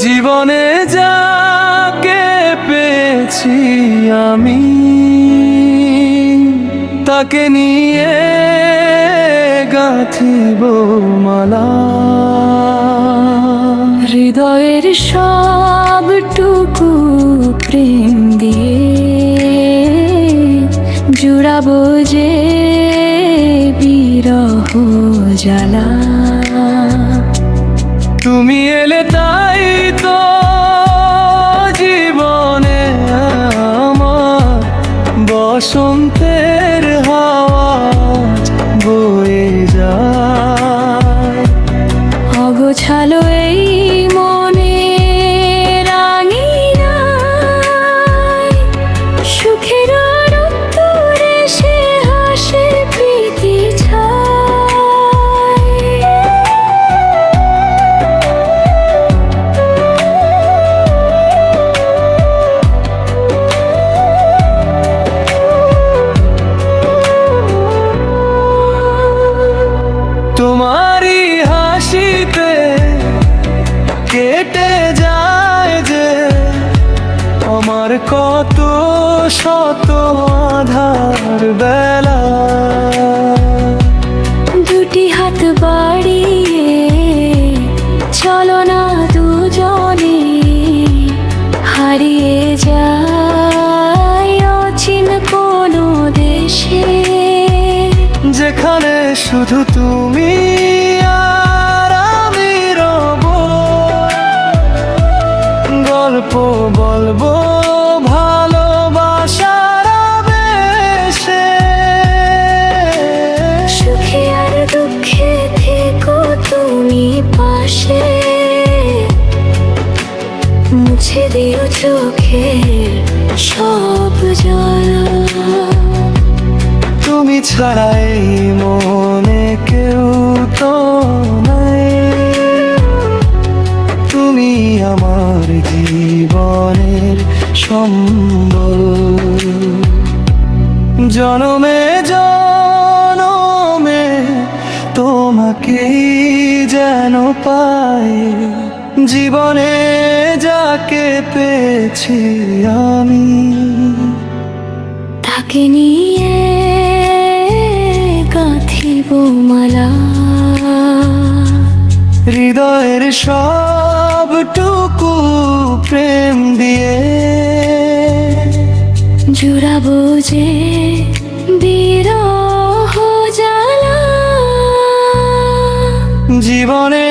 জীবনে যাকে পেয়েছি আমি, তাকে নিয়ে গাঁথিব মালা। হৃদয়ের সবটুকু প্রেম দিয়ে জুড়াবো যে বিরহ জ্বালা। তুমি এলে তাই তো জীবনে আমার বসন্তের হাওয়া বয়ে যায়। অগোছালো এই মনে রাঙিনায় সুখের রোদ্দুরে সে হাসে প্রীতি ছায়। তোমারই হাসিতে কেটে যায় যে আমার কত শত আধার বেলা। দুটি হাত বাড়িয়ে চলো না দুজনে হারিয়ে যাই অচিন কোনো দেশে, যেখানে শুধু তুমি আর আমি রব। গল্প বলবো ভালোবাসার আবেশে। সুখে আর দুঃখে থেকো তুমি পাশে, মুছে দিও চোখের সব জ্বালা। তুমি ছাড়া এই মনে কেউ তো নাই। তুমি আমার জীবনের সম্বল। জনমে জনমে তোমাকেই যেন পাই, জীবনে যাকে পেয়েছি আমি, তাকে নিয়ে গাঁথিব মালা। হৃদয়ের সবটুকু প্রেম দিয়ে জুড়াবো যে বিরহ জ্বালা। জীবনে